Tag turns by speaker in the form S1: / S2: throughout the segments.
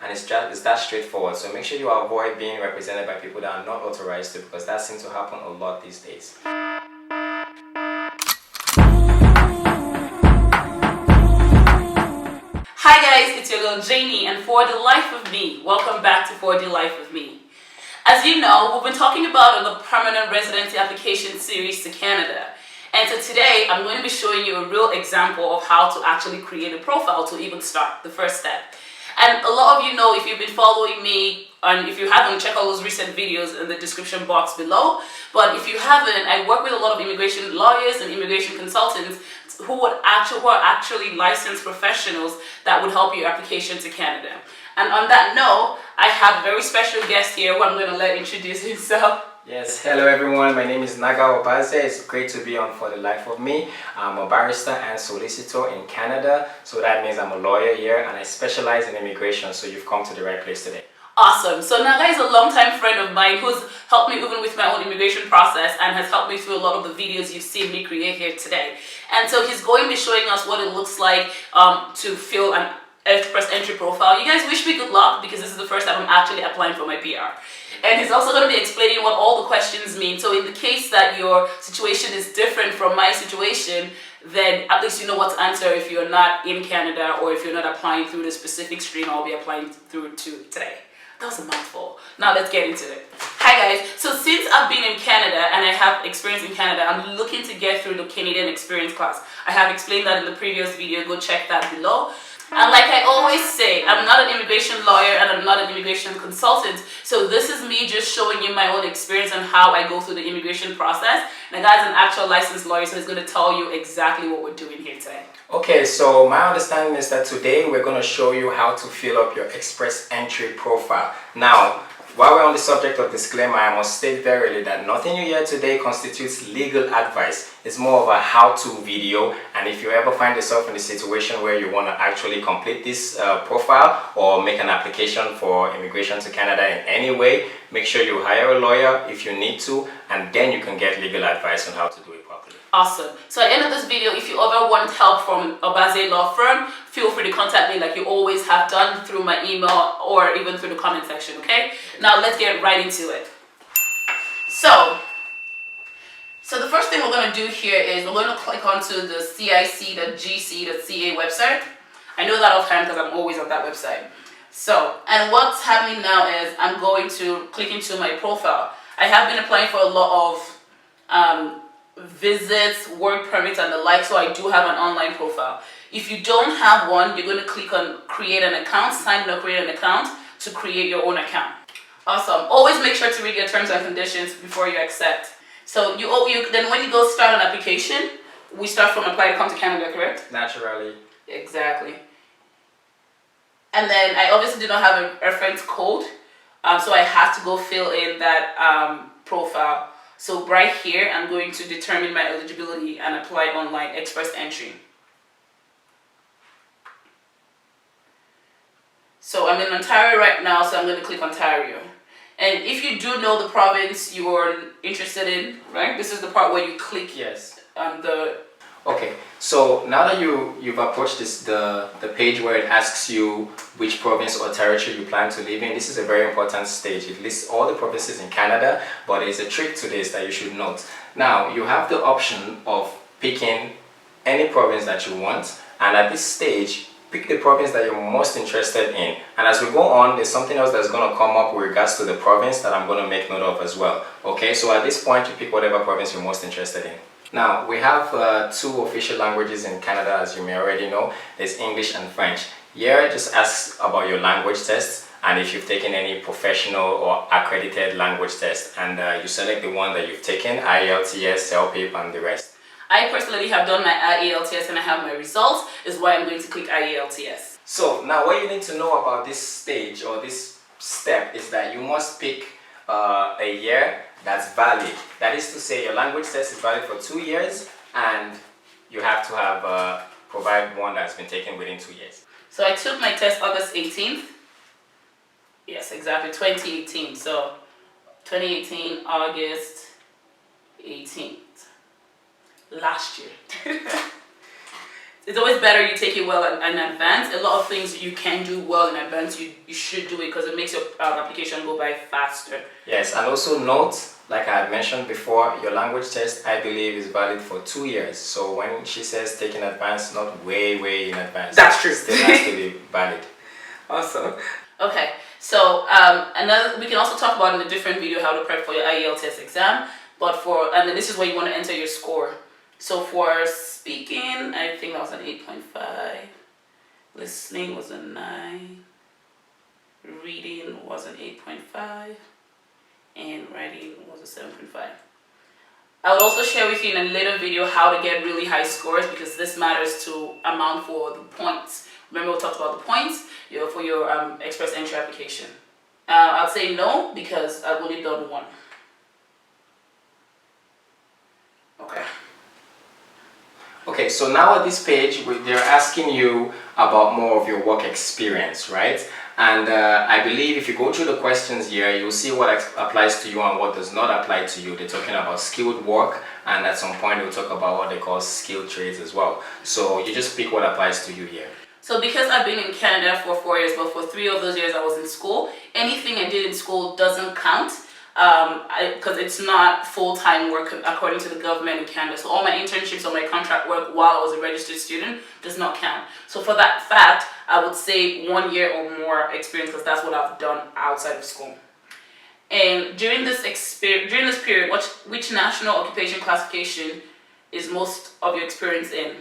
S1: and it's that straightforward. So make sure you avoid being represented by people that are not authorized to, because that seems to happen a lot these days.
S2: Hi guys, it's your girl Janie, and For the Life of Me, welcome back to For the Life of Me. As you know, we've been talking about the Permanent Residency application series to Canada. And so today, I'm going to be showing you a real example of how to actually create a profile to even start, the first step. And a lot of you know, if you've been following me, and if you haven't, check all those recent videos in the description box below. But if you haven't, I work with a lot of immigration lawyers and immigration consultants who are actually licensed professionals that would help your application to Canada. And on that note, I have a very special guest here who I'm going to let introduce himself.
S1: Yes, hello everyone, my name is Naga Obaze. It's great to be on For the Life of Me. I'm a barrister and solicitor in Canada, so that means I'm a lawyer here and I specialize in immigration, so you've come to the right place today.
S2: Awesome. So Naga is a longtime friend of mine who's helped me even with my own immigration process and has helped me through a lot of the videos you've seen me create here today. And so he's going to be showing us what it looks like to fill an express entry profile. You guys wish me good luck because this is the first time I'm actually applying for my PR. And he's also going to be explaining what all the questions mean. So in the case that your situation is different from my situation, then at least you know what to answer if you're not in Canada or if you're not applying through the specific stream I'll be applying through to today. That was a mouthful. Now let's get into it. Hi guys, so since I've been in Canada and I have experience in Canada, I'm looking to get through the Canadian experience class. I have explained that in the previous video, go check that below. And like I always say, I'm not an immigration lawyer and I'm not an immigration consultant. So this is me just showing you my own experience on how I go through the immigration process. And the guy's an actual licensed lawyer, so he's going to tell you exactly what we're doing here today.
S1: Okay, so my understanding is that today we're going to show you how to fill up your express entry profile. Now, while we're on the subject of disclaimer, I must state verily that nothing you hear today constitutes legal advice. It's more of a how-to video, and if you ever find yourself in a situation where you want to actually complete this profile or make an application for immigration to Canada in any way, make sure you hire a lawyer if you need to, and then you can get legal advice on how to do it properly.
S2: Awesome. So at the end of this video, if you ever want help from Obaze Law Firm, feel free to contact me like you always have done through my email or even through the comment section, okay? Now let's get right into it. So the first thing we're going to do here is we're going to click onto the cic.gc.ca website. I know that offhand because I'm always on that website. So, and what's happening now is I'm going to click into my profile. I have been applying for a lot of visits, work permits and the like, so I do have an online profile. If you don't have one, you're going to click on create an account, sign in or create an account to create your own account. Awesome. Always make sure to read your terms and conditions before you accept. So then when you go start an application, we start from apply to come to Canada, correct?
S1: Naturally.
S2: Exactly. And then I obviously do not have a reference code, so I have to go fill in that profile. So right here, I'm going to determine my eligibility and apply online express entry. So I'm in Ontario right now, so I'm going to click Ontario. And if you do know the province you're interested in, right? This is the part where you click
S1: yes
S2: on the...
S1: Okay, so now that you've approached the page where it asks you which province or territory you plan to live in, this is a very important stage. It lists all the provinces in Canada, but there's a trick to this that you should note. Now, you have the option of picking any province that you want, and at this stage, pick the province that you're most interested in. And as we go on, there's something else that's going to come up with regards to the province that I'm going to make note of as well. Okay, so at this point, you pick whatever province you're most interested in. Now, we have two official languages in Canada, as you may already know. There's English and French. Here, it just asks about your language tests and if you've taken any professional or accredited language test. And you select the one that you've taken, IELTS, CELPIP, and the rest.
S2: I personally have done my IELTS and I have my results, is why I'm going to click IELTS.
S1: So, now what you need to know about this stage or this step is that you must pick a year that's valid. That is to say, your language test is valid for 2 years and you have to have provide one that's been taken within 2 years.
S2: So I took my test August 18th. Yes, exactly, 2018. So 2018, August 18th. Last year. it's always better you take it well in advance. A lot of things you can do well in advance, you should do it because it makes your application go by faster.
S1: Yes, and also note, like I had mentioned before, your language test, I believe, is valid for 2 years. So when she says take in advance, not way in advance.
S2: That's true.
S1: It still has to be valid.
S2: Awesome. Okay, so we can also talk about in a different video how to prep for your IELTS exam. And then this is where you want to enter your score. So for speaking, I think that was an 8.5. Listening was a 9. Reading was an 8.5. And writing was a 7.5. I will also share with you in a later video how to get really high scores because this matters to amount for the points. Remember we talked about the points for your express entry application. I'll say no because I've only done one. Okay.
S1: Okay, so now at this page, they're asking you about more of your work experience, right? And I believe if you go through the questions here, you'll see what applies to you and what does not apply to you. They're talking about skilled work, and at some point they'll talk about what they call skilled trades as well. So you just pick what applies to you here.
S2: So because I've been in Canada for 4 years, but for 3 of those years I was in school, anything I did in school doesn't count. Because it's not full-time work according to the government in Canada. So all my internships or my contract work while I was a registered student does not count. So for that fact, I would say 1 year or more experience because that's what I've done outside of school. And during this period, which national occupation classification is most of your experience in?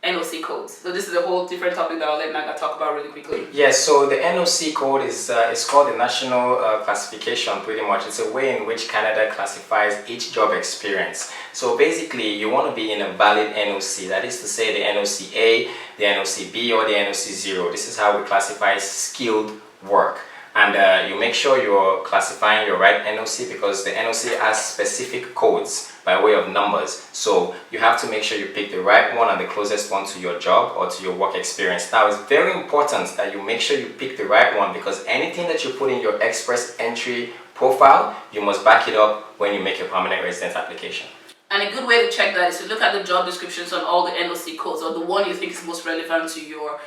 S2: NOC codes. So this is a whole different topic that I'll let Naga talk about really quickly.
S1: Yes, so the NOC code is called the National Classification pretty much. It's a way in which Canada classifies each job experience. So basically you want to be in a valid NOC, that is to say the NOC A, the NOC B or the NOC 0. This is how we classify skilled work. And you make sure you're classifying your right NOC because the NOC has specific codes by way of numbers. So you have to make sure you pick the right one and the closest one to your job or to your work experience. Now it's very important that you make sure you pick the right one because anything that you put in your express entry profile, you must back it up when you make your permanent residence application.
S2: And a good way to check that is to look at the job descriptions on all the NOC codes or the one you think is most relevant to your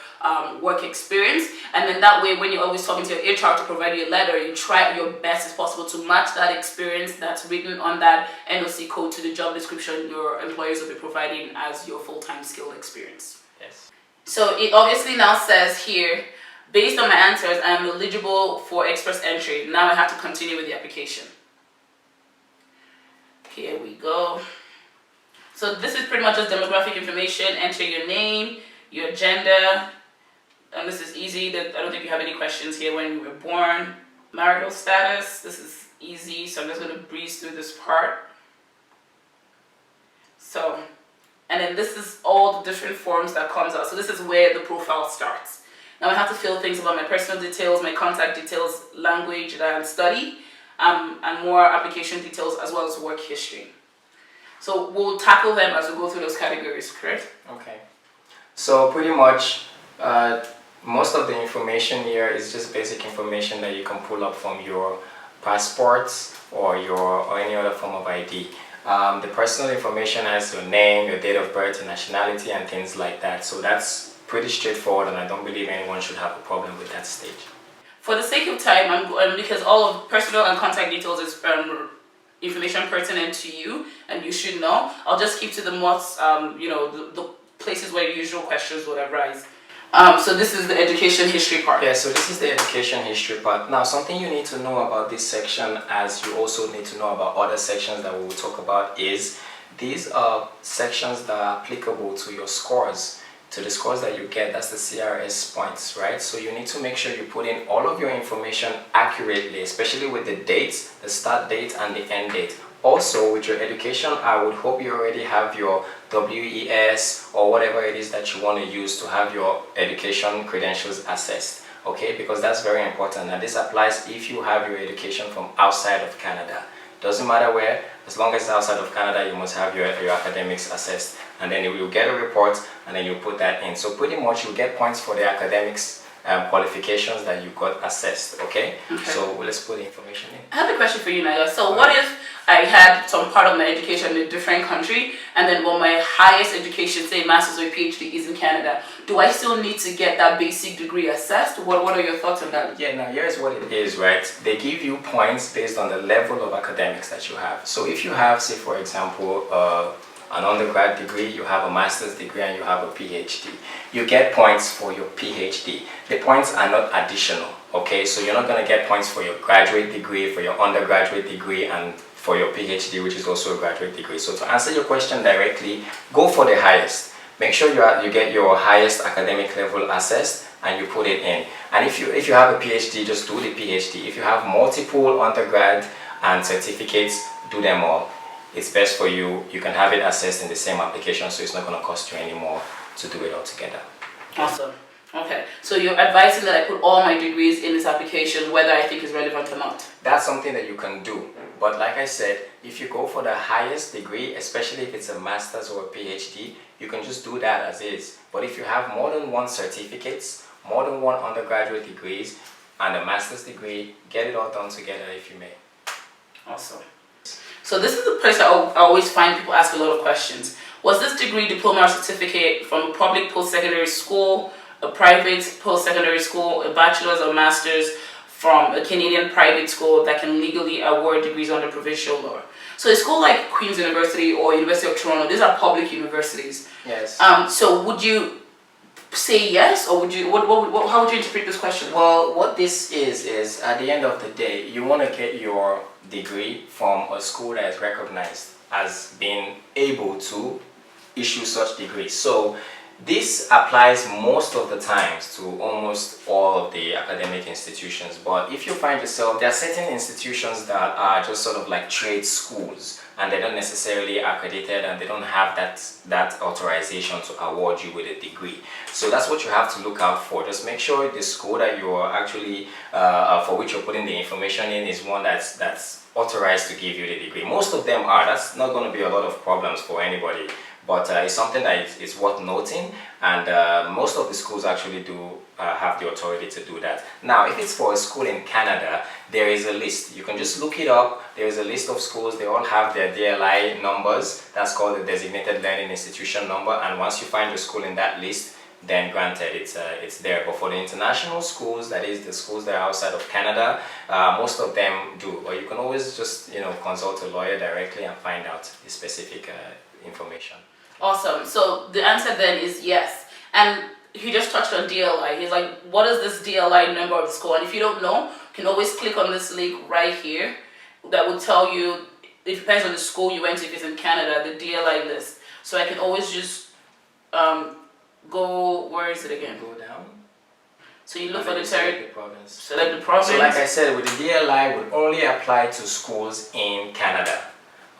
S2: work experience. And then that way, when you're always talking to your HR to provide you a letter, you try your best as possible to match that experience that's written on that NOC code to the job description your employers will be providing as your full-time skill experience.
S1: Yes.
S2: So it obviously now says here, based on my answers, I am eligible for express entry. Now I have to continue with the application. Here we go. So this is pretty much just demographic information. Enter your name, your gender, and this is easy. I don't think you have any questions here. When you were born, marital status. This is easy, so I'm just going to breeze through this part. So, and then this is all the different forms that comes out. So this is where the profile starts. Now I have to fill things about my personal details, my contact details, language that I study. And more application details as well as work history. So we'll tackle them as we go through those categories, correct?
S1: Okay. So pretty much most of the information here is just basic information that you can pull up from your passports or any other form of ID. The personal information has your name, your date of birth, your nationality and things like that. So that's pretty straightforward and I don't believe anyone should have a problem with that stage.
S2: For the sake of time, because all of personal and contact details is information pertinent to you and you should know, I'll just keep to the most, the places where usual questions would arise. So this is the education history part.
S1: Yeah, so this is the education history part. Now, something you need to know about this section, as you also need to know about other sections that we will talk about, is these are sections that are applicable to your scores. To the scores that you get, that's the CRS points, right? So you need to make sure you put in all of your information accurately, especially with the dates, the start date and the end date. Also, with your education, I would hope you already have your WES or whatever it is that you want to use to have your education credentials assessed, okay? Because that's very important. And this applies if you have your education from outside of Canada. Doesn't matter where, as long as it's outside of Canada, you must have your academics assessed. And then you will get a report and then you put that in. So pretty much you get points for the academics qualifications that you got assessed. Okay? So let's put the information in.
S2: I have a question for you, Naga. So what if I had some part of my education in a different country, and then my highest education, say master's or PhD, is in Canada? Do I still need to get that basic degree assessed? What are your thoughts on that?
S1: Yeah, now here's what it is, right? They give you points based on the level of academics that you have. So if you have, say for example, an undergrad degree, you have a master's degree, and you have a PhD, you get points for your PhD. The points are not additional, okay? So you're not going to get points for your graduate degree, for your undergraduate degree, and for your PhD, which is also a graduate degree. So to answer your question directly, go for the highest. Make sure you get your highest academic level assessed and you put it in. And if you have a PhD, just do the PhD. If you have multiple undergrad and certificates, do them all. It's best for you. You can have it assessed in the same application, so it's not going to cost you any more to do it all together.
S2: Awesome. Okay, so you're advising that I put all my degrees in this application, whether I think is relevant or not?
S1: That's something that you can do. But like I said, if you go for the highest degree, especially if it's a master's or a PhD, you can just do that as is. But if you have more than one certificates, more than one undergraduate degrees, and a master's degree, get it all done together if you may.
S2: Awesome. So this is the place I always find people ask a lot of questions. Was this degree, diploma, or certificate from a public post-secondary school, a private post-secondary school, a bachelor's or master's from a Canadian private school that can legally award degrees under provincial law? So a school like Queen's University or University of Toronto, these are public universities.
S1: Yes.
S2: So would you say yes, or would you? How would you interpret this question?
S1: Well, what this is at the end of the day, you want to get your degree from a school that is recognized as being able to issue such degrees. So this applies most of the times to almost all of the academic institutions, but if you find yourself, there are certain institutions that are just sort of like trade schools, and they're not necessarily accredited, and they don't have that authorization to award you with a degree. So that's what you have to look out for. Just make sure the school that you are actually for which you're putting the information in is one that's authorized to give you the degree. Most of them are. That's not going to be a lot of problems for anybody. But it's something that is worth noting, and most of the schools actually do have the authority to do that. Now, if it's for a school in Canada, there is a list. You can just look it up. There is a list of schools. They all have their DLI numbers. That's called the Designated Learning Institution number. And once you find your school in that list, then granted, it's there. But for the international schools, that is the schools that are outside of Canada, most of them do. Or you can always just consult a lawyer directly and find out the specific information.
S2: Awesome. So the answer then is yes. And he just touched on DLI. He's like, what is this DLI number of the school? And if you don't know, you can always click on this link right here that will tell you, it depends on the school you went to, if it's in Canada, the DLI list. So I can always just go, where is it again?
S1: Go down.
S2: So you look for the territory.
S1: Select the province. So like I said, with the DLI, would only apply to schools in Canada.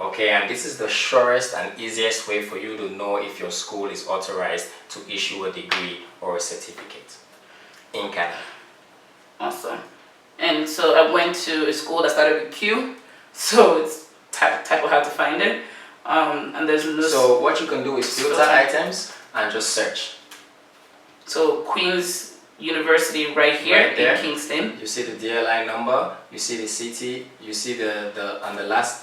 S1: Okay, and this is the surest and easiest way for you to know if your school is authorized to issue a degree or a certificate in Canada.
S2: Awesome. And so I went to a school that started with Q, so it's type of how to find it. And there's no.
S1: So what you can do is filter items and just search.
S2: So Queen's University right here in Kingston.
S1: You see the DLI number, you see the city, you see the on the last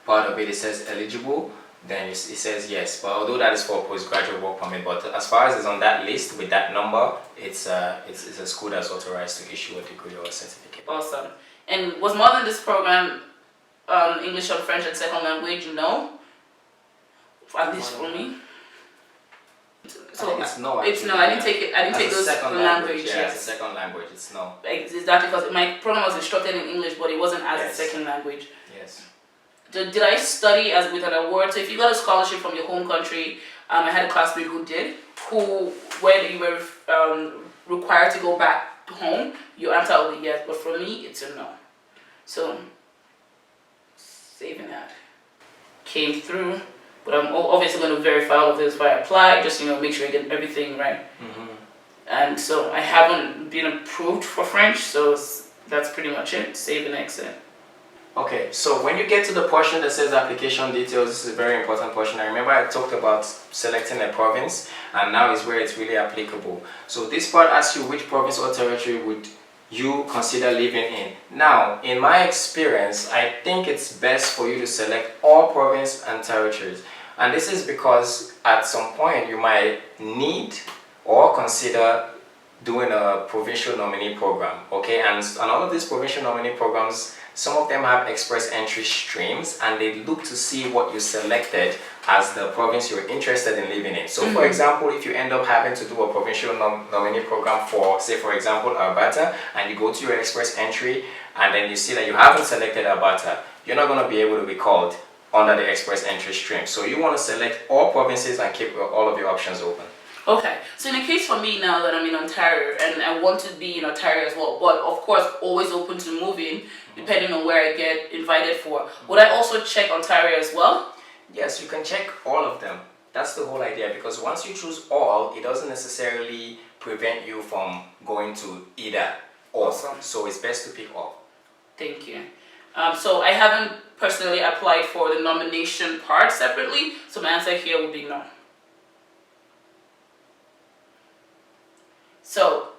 S1: part of it says eligible, then it says yes. But although that is for postgraduate work permit, but as far as it's on that list with that number, it's a school that's authorized to issue a degree or a certificate.
S2: Awesome. And was more than this program English or French as second language? No. At least for me. So
S1: it's no.
S2: It's no. I didn't take it. I didn't take those language.
S1: Yeah, it's a second language. It's no.
S2: Exactly, because my program was instructed in English, but it wasn't as a second language.
S1: Yes.
S2: Did I study as with an award? So if you got a scholarship from your home country, I had a classmate who did. When you were required to go back home, your answer will be yes. But for me, it's a no. So saving that came through. But I'm obviously going to verify all of this before I apply, just make sure I get everything right.
S1: Mm-hmm.
S2: And so I haven't been approved for French, so that's pretty much it. Save and exit.
S1: Okay, so when you get to the portion that says application details, this is a very important portion. I remember I talked about selecting a province, and now is where it's really applicable. So this part asks you which province or territory would you consider living in. Now, in my experience, I think it's best for you to select all province and territories. And this is because at some point you might need or consider doing a provincial nominee program, okay? And all of these provincial nominee programs, some of them have express entry streams, and they look to see what you selected as the province you're interested in living in. So for example, if you end up having to do a provincial nominee program for, say for example, Alberta, and you go to your express entry and then you see that you haven't selected Alberta, you're not going to be able to be called under the express entry stream. So you want to select all provinces and keep all of your options open.
S2: Okay, so in the case for me now that I'm in Ontario and I want to be in Ontario as well, but of course always open to moving depending on where I get invited for, would I also check Ontario as well?
S1: Yes, you can check all of them. That's the whole idea, because once you choose all, it doesn't necessarily prevent you from going to either or.
S2: Awesome.
S1: So it's best to pick all.
S2: Thank you. So I haven't personally applied for the nomination part separately, so my answer here would be no. So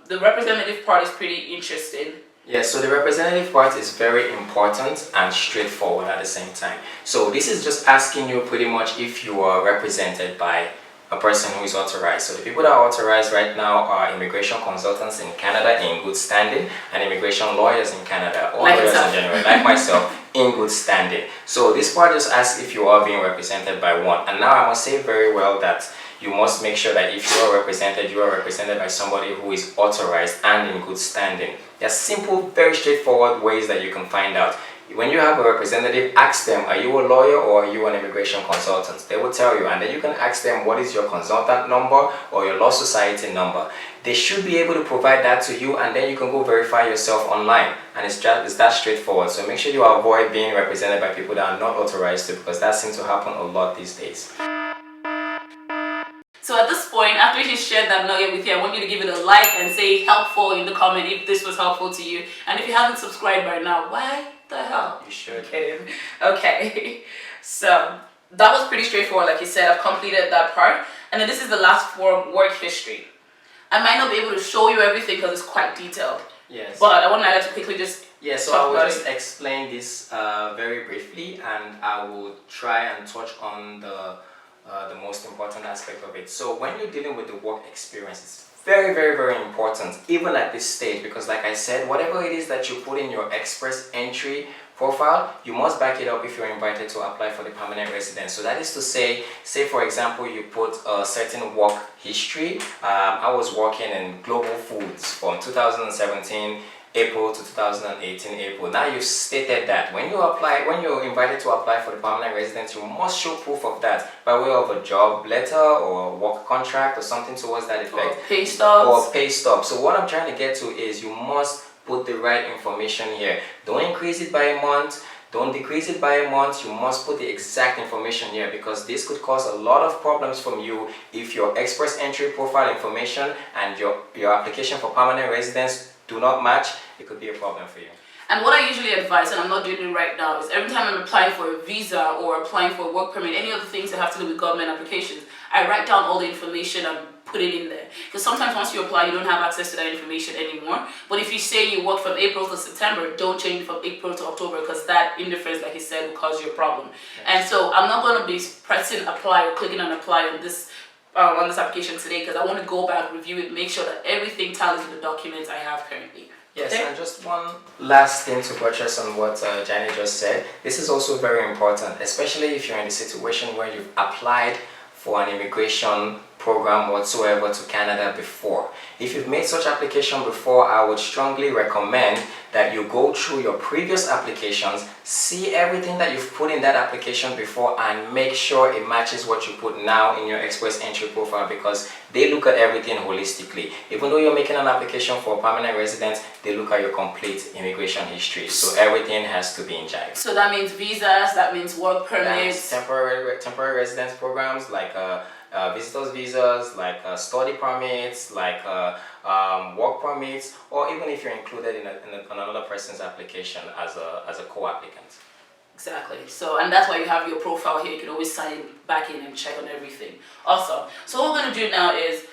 S2: the representative part is pretty interesting.
S1: Yes, so the representative part is very important and straightforward at the same time. So this is just asking you pretty much if you are represented by a person who is authorized. So the people that are authorized right now are immigration consultants in Canada in good standing, and immigration lawyers in Canada, or lawyers in general, like myself, in good standing. So this part just asks if you are being represented by one. And now I must say very well that you must make sure that if you are represented by somebody who is authorized and in good standing. There are simple, very straightforward ways that you can find out. When you have a representative, ask them, are you a lawyer or are you an immigration consultant? They will tell you, and then you can ask them what is your consultant number or your law society number. They should be able to provide that to you, and then you can go verify yourself online, and it's that straightforward. So make sure you avoid being represented by people that are not authorized to, because that seems to happen a lot these days.
S2: So at this point, after he shared that nugget with you, I want you to give it a like and say helpful in the comment if this was helpful to you. And if you haven't subscribed by now, why the hell?
S1: You should.
S2: Kidding. Okay. So that was pretty straightforward, like you said. I've completed that part. And then this is the last form, work history. I might not be able to show you everything because it's quite detailed.
S1: Yes.
S2: But I want to quickly just
S1: so I will just explain this very briefly, and I will try and touch on the most important aspect of it. So when you're dealing with the work experience, it's very, very, very important, even at this stage, because like I said, whatever it is that you put in your express entry profile, you must back it up if you're invited to apply for the permanent residence. So that is to say for example, you put a certain work history. I was working in global foods from 2017 April to 2018 April. Now you've stated that when you're invited to apply for the permanent residence, you must show proof of that by way of a job letter or a work contract or something towards that effect.
S2: Or pay stubs.
S1: Or pay stub. So what I'm trying to get to is you must put the right information here. Don't increase it by a month. Don't decrease it by a month. You must put the exact information here, because this could cause a lot of problems from you if your express entry profile information and your application for permanent residence do not match. It could be a problem for you.
S2: And what I usually advise, and I'm not doing it right now, is every time I'm applying for a visa or applying for a work permit, any of the things that have to do with government applications, I write down all the information and put it in there. Because sometimes once you apply, you don't have access to that information anymore. But if you say you work from April to September, don't change from April to October, because that indifference, like he said, will cause you a problem. Yes. And so I'm not going to be pressing apply or clicking on apply on this application today, because I want to go back, review it, make sure that everything tallies with the documents I have currently.
S1: Yes,
S2: okay?
S1: And just one last thing to buttress on what Jani just said. This is also very important, especially if you're in a situation where you've applied for an immigration program whatsoever to Canada before. If you've made such application before, I would strongly recommend that you go through your previous applications, see everything that you've put in that application before, and make sure it matches what you put now in your express entry profile, because they look at everything holistically. Even though you're making an application for a permanent residence, they look at your complete immigration history. So everything has to be in jive.
S2: So that means visas, that means work permits.
S1: That's temporary residence programs like visitors visas, like study permits, like work permits, or even if you're included in another person's application as a co-applicant.
S2: Exactly. So, and that's why you have your profile here. You can always sign back in and check on everything. Awesome. So what we're going to do now is,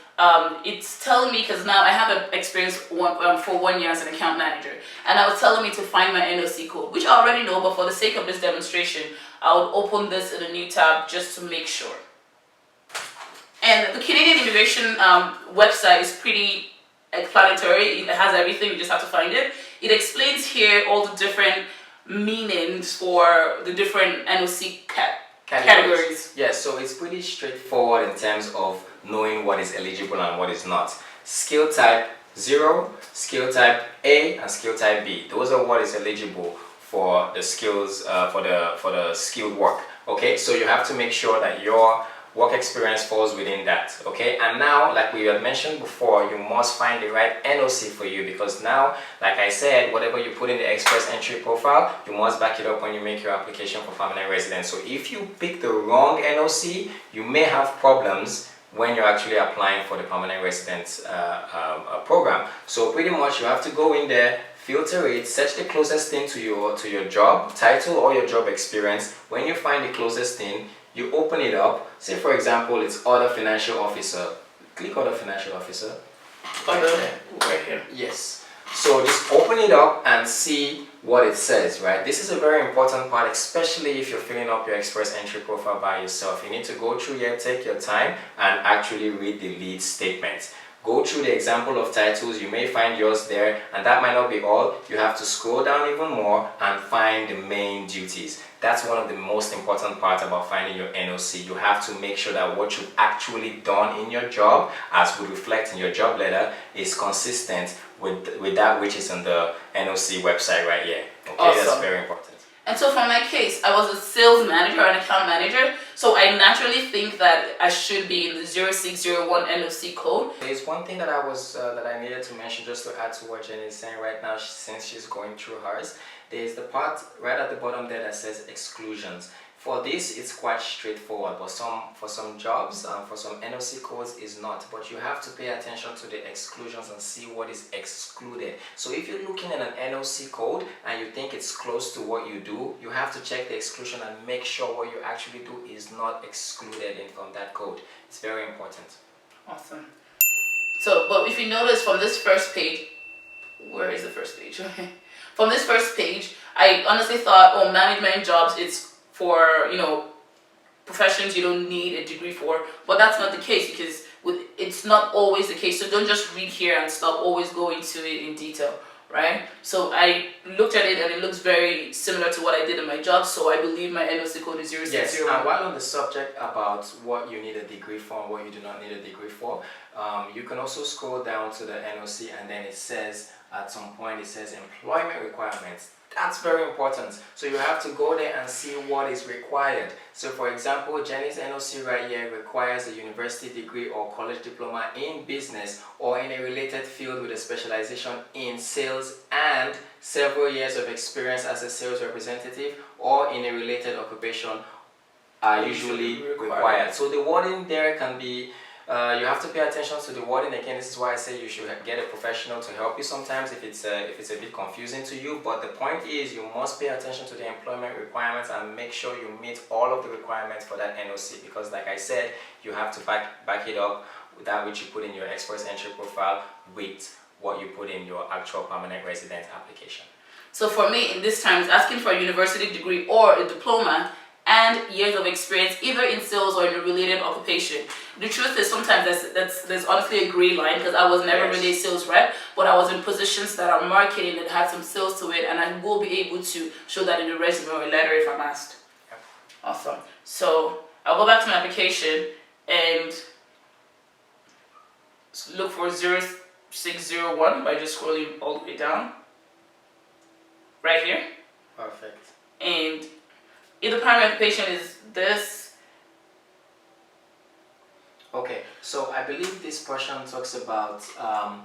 S2: it's telling me, because now I have an experience for 1 year as an account manager, and I was telling me to find my NOC code, which I already know, but for the sake of this demonstration, I'll open this in a new tab just to make sure. And the Canadian immigration website is pretty explanatory. It has everything, you just have to find it. It explains here all the different meanings for the different NOC categories.
S1: Yes, so it's pretty straightforward in terms of knowing what is eligible and what is not. Skill type 0, skill type A, and skill type B. Those are what is eligible for the skills, for the skilled work. Okay, so you have to make sure that your work experience falls within that. Okay, and now, like we had mentioned before, you must find the right NOC for you, because now, like I said, whatever you put in the express entry profile, you must back it up when you make your application for permanent residence. So if you pick the wrong NOC, you may have problems when you're actually applying for the permanent residence program. So pretty much you have to go in there, filter it, search the closest thing to your job title or your job experience. When you find the closest thing, you open it up. Say for example, it's Other Financial Officer. Click Other Financial Officer.
S2: Right here.
S1: Yes. So just open it up and see what it says, right? This is a very important part, especially if you're filling up your express entry profile by yourself. You need to go through here, take your time, and actually read the lead statement. Go through the example of titles. You may find yours there, and that might not be all. You have to scroll down even more and find the main duties. That's one of the most important parts about finding your NOC. You have to make sure that what you've actually done in your job, as would reflect in your job letter, is consistent with that which is on the NOC website right here. Okay,
S2: awesome.
S1: That's very important.
S2: And so for my case, I was a sales manager or an account manager, so I naturally think that I should be in the 0601 NOC code.
S1: There's one thing that I needed to mention, just to add to what Jenny is saying right now, since she's going through hers. There's the part right at the bottom there that says exclusions. For this, it's quite straightforward, but for some jobs, for some NOC codes is not. But you have to pay attention to the exclusions and see what is excluded. So if you're looking at an NOC code and you think it's close to what you do, you have to check the exclusion and make sure what you actually do is not excluded from that code. It's very important.
S2: Awesome. So, but if you notice from this first page, where is the first page? Okay. From this first page, I honestly thought, oh, management jobs, it's for, you know, professions you don't need a degree for, but that's not the case, because it's not always the case. So don't just read here and stop, always go into it in detail, right? So I looked at it and it looks very similar to what I did in my job, so I believe my NOC code is 0601.
S1: Yes, and while on the subject about what you need a degree for and what you do not need a degree for, you can also scroll down to the NOC, and then it says, at some point it says employment requirements. That's very important. So you have to go there and see what is required. So for example, Jenny's NOC right here requires a university degree or college diploma in business or in a related field with a specialization in sales and several years of experience as a sales representative or in a related occupation are usually required. So the wording there can be you have to pay attention to the wording. Again, this is why I say you should get a professional to help you sometimes if it's a bit confusing to you. But the point is, you must pay attention to the employment requirements and make sure you meet all of the requirements for that NOC, because like I said, you have to back it up with that which you put in your express entry profile with what you put in your actual permanent resident application.
S2: So for me, in this time, it's asking for a university degree or a diploma and years of experience either in sales or in a related occupation. The truth is, sometimes there's honestly a gray line, because I was never really a sales rep, but I was in positions that are marketing that had some sales to it, and I will be able to show that in a resume or a letter if I'm asked.
S1: Yep.
S2: Awesome. So I'll go back to my application and look for 0601 by just scrolling all the way down. Right here.
S1: Perfect.
S2: And if the primary occupation is this.
S1: Okay, so I believe this portion talks about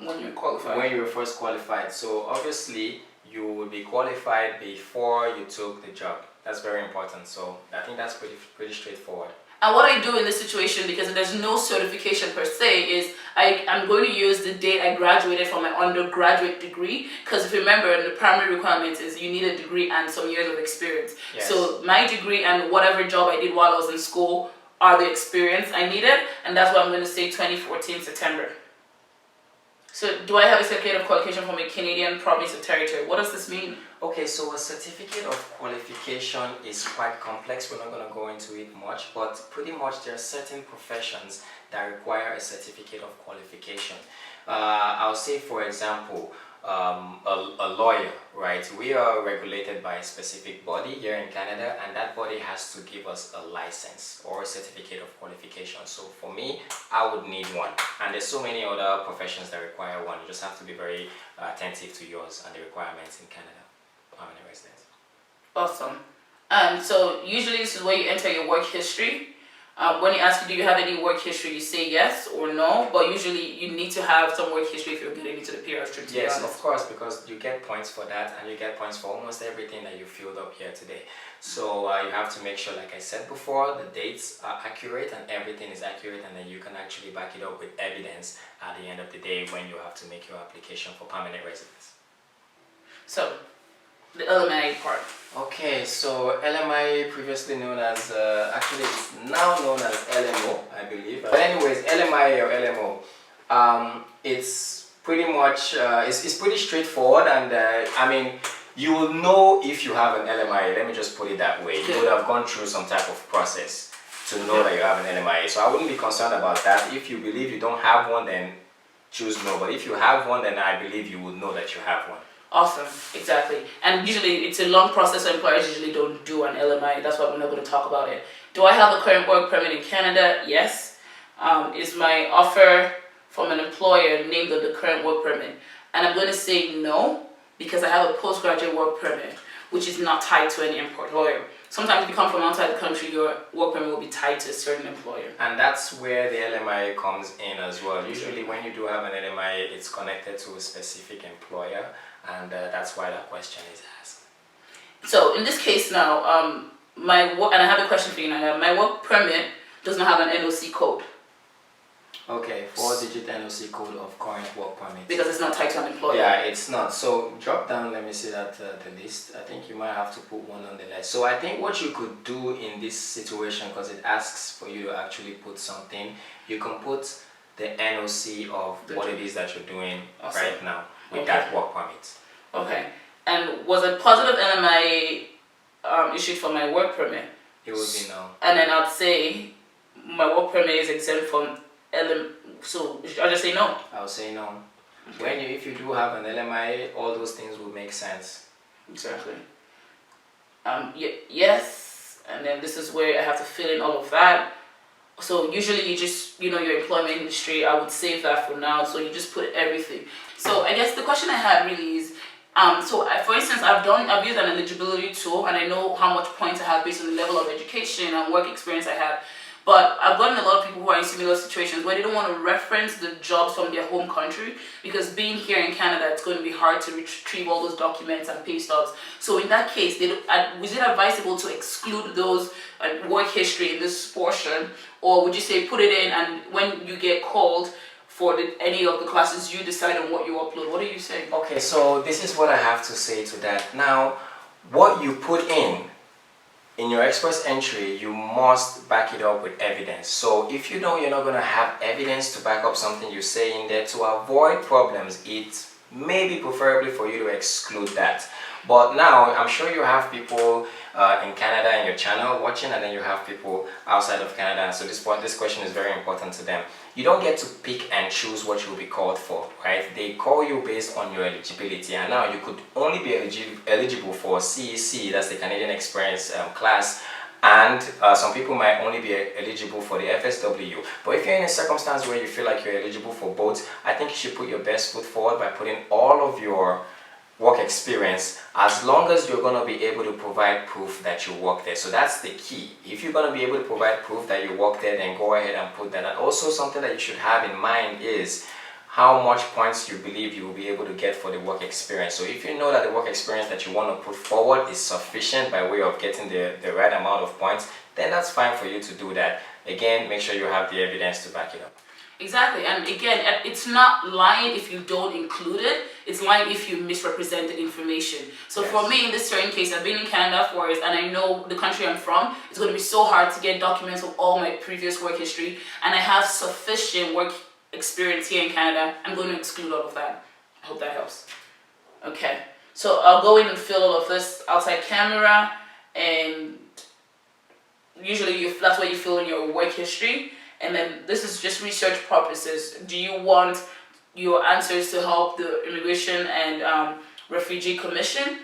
S2: when you're qualified.
S1: When you were first qualified. So obviously you will be qualified before you took the job. That's very important. So I think that's pretty straightforward.
S2: And what I do in this situation, because there's no certification per se, is I'm going to use the date I graduated from my undergraduate degree. Because if you remember, the primary requirement is you need a degree and some years of experience.
S1: Yes.
S2: So my degree and whatever job I did while I was in school are the experience I needed. And that's why I'm going to say 2014 September. So do I have a certificate of qualification from a Canadian province or territory? What does this mean?
S1: Okay, so a certificate of qualification is quite complex. We're not going to go into it much, but pretty much there are certain professions that require a certificate of qualification. I'll say, for example, a lawyer, right? We are regulated by a specific body here in Canada, and that body has to give us a license or a certificate of qualification. So for me, I would need one, and there's so many other professions that require one. You just have to be very attentive to yours and the requirements in Canada. Permanent residence.
S2: Awesome. So usually this is where you enter your work history. When you ask you, do you have any work history, you say yes or no, but usually you need to have some work history if you're getting into the PR stream.
S1: Yes, of course, because you get points for that, and you get points for almost everything that you filled up here today. So you have to make sure, like I said before, the dates are accurate and everything is accurate, and then you can actually back it up with evidence at the end of the day when you have to make your application for permanent residence.
S2: So, the LMIA part.
S1: Okay, so LMIA, previously known as, actually it's now known as LMO, I believe. But anyways, LMIA or LMO, it's pretty much, it's pretty straightforward, and I mean, you will know if you have an LMIA, let me just put it that way. You would have gone through some type of process to know that you have an LMIA. So I wouldn't be concerned about that. If you believe you don't have one, then choose no. But if you have one, then I believe you would know that you have one.
S2: Awesome, exactly. And usually it's a long process, so employers usually don't do an LMI. That's why we're not going to talk about it. Do I have a current work permit in Canada? Yes. Is my offer from an employer named on the current work permit? And I'm going to say no, because I have a postgraduate work permit, which is not tied to any employer. Sometimes if you come from outside the country, your work permit will be tied to a certain employer. And
S1: that's where the LMIA comes in as well. Usually when you do have an LMIA, it's connected to a specific employer, and that's why that question is asked.
S2: So in this case now, my work, and I have a question for you now. My work permit does not have an NOC code.
S1: Okay, 4-digit NOC code of current work permit.
S2: Because it's not tied to an employer.
S1: Yeah, it's not. So drop down, let me see that the list. I think you might have to put one on the list. So I think what you could do in this situation, because it asks for you to actually put something, you can put the NOC of what it is that you're doing right now with that work permit. Okay. And was a positive LMIA issued for my work permit? It would be no. And then I'd say my work permit is exempt from so I'll just say no. I'll say no. Okay. If you do have an LMIA, all those things will make sense. Exactly. Yes, and then this is where I have to fill in all of that. So usually you just, your employment industry, I would save that for now. So you just put everything. So I guess the question I had really is, for instance, I've used an eligibility tool, and I know how much points I have based on the level of education and work experience I have. But I've gotten a lot of people who are in similar situations where they don't want to reference the jobs from their home country, because being here in Canada, it's going to be hard to retrieve all those documents and pay stubs. So in that case, was it advisable to exclude those work history in this portion, or would you say put it in, and when you get called for any of the classes, you decide on what you upload? What are you saying? Okay, so this is what I have to say to that. Now, what you put in your express entry, you must back it up with evidence. So if you know you're not going to have evidence to back up something you say in there, to avoid problems, it may be preferably for you to exclude that. But now, I'm sure you have people in Canada in your channel watching, and then you have people outside of Canada, and so this question is very important to them. You don't get to pick and choose what you'll be called for, right? They call you based on your eligibility, and now you could only be eligible for CEC, that's the Canadian Experience class, and some people might only be eligible for the FSW. But if you're in a circumstance where you feel like you're eligible for both, I think you should put your best foot forward by putting all of your work experience, as long as you're going to be able to provide proof that you work there. So that's the key. If you're going to be able to provide proof that you work there, then go ahead and put that. And also something that you should have in mind is how much points you believe you will be able to get for the work experience. So if you know that the work experience that you want to put forward is sufficient by way of getting the right amount of points, then that's fine for you to do that. again, make sure you have the evidence to back it up.
S2: Exactly, and again, it's not lying if you don't include it. It's lying if you misrepresent the information. So for me, in this certain case, I've been in Canada for years, and I know the country I'm from. It's going to be so hard to get documents of all my previous work history, and I have sufficient work experience here in Canada. I'm going to exclude all of that. I hope that helps. Okay, so I'll go in and fill all of this outside camera, and usually that's where you fill in your work history. And then this is just research purposes. Do you want your answers to help the Immigration and Refugee Commission?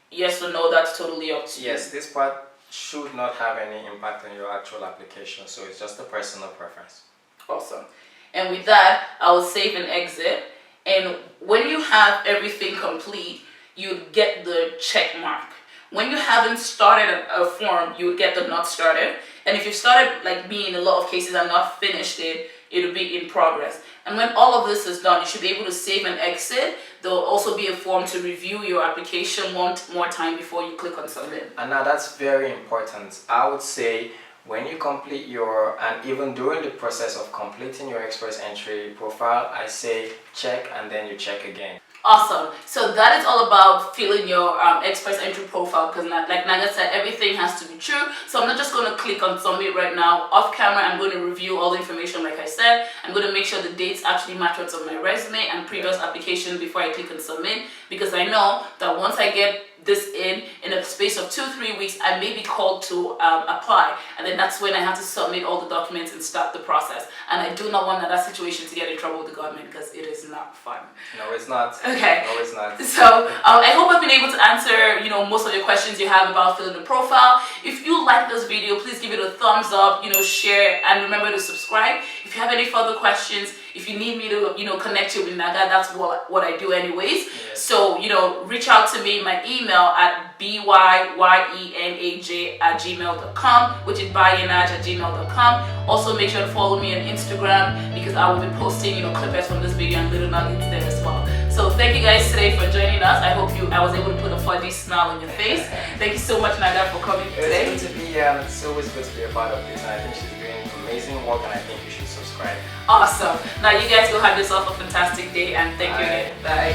S2: Yes or no, that's totally up to you.
S1: Yes, this part should not have any impact on your actual application, so it's just a personal preference.
S2: Awesome. And with that, I will save and exit. And when you have everything complete, you get the check mark. When you haven't started a form, you would get the not started. And if you've started, like me in a lot of cases, and not finished it, it'll be in progress. And when all of this is done, you should be able to save and exit. There'll also be a form to review your application one more time before you click on submit.
S1: And now that's very important. I would say when you complete and even during the process of completing your express entry profile, I say check and then you check again.
S2: Awesome. So that is all about filling your express entry profile, because like Naga said, everything has to be true. So I'm not just going to click on submit right now. Off camera, I'm going to review all the information like I said. I'm going to make sure the dates actually match what's on my resume and previous application before I click on submit, because I know that once I get this in a space of 2-3 weeks, I may be called to apply, and then that's when I have to submit all the documents and start the process. And I do not want that situation to get in trouble with the government, because it is not fun.
S1: No, it's not.
S2: Okay.
S1: No, it's not.
S2: So I hope I've been able to answer, most of your questions you have about filling the profile. If you like this video, please give it a thumbs up, share, and remember to subscribe. If you have any further questions, if you need me to, connect you with Naga, that's what I do anyways.
S1: Yes.
S2: So, reach out to me. My email at byyenaj@gmail.com, which is byenaj@gmail.com. Also, make sure to follow me on Instagram, because I will be posting, clips from this video and little nuggets there as well. So thank you guys today for joining us. I hope I was able to put a fuzzy smile on your face. Thank you so much, Naga, for coming today.
S1: It's good to be here, and it's always good to be a part of this. And I think she's doing amazing work, and I think you should subscribe.
S2: Awesome. Now you guys go have yourself a fantastic day, and thank you again. Bye.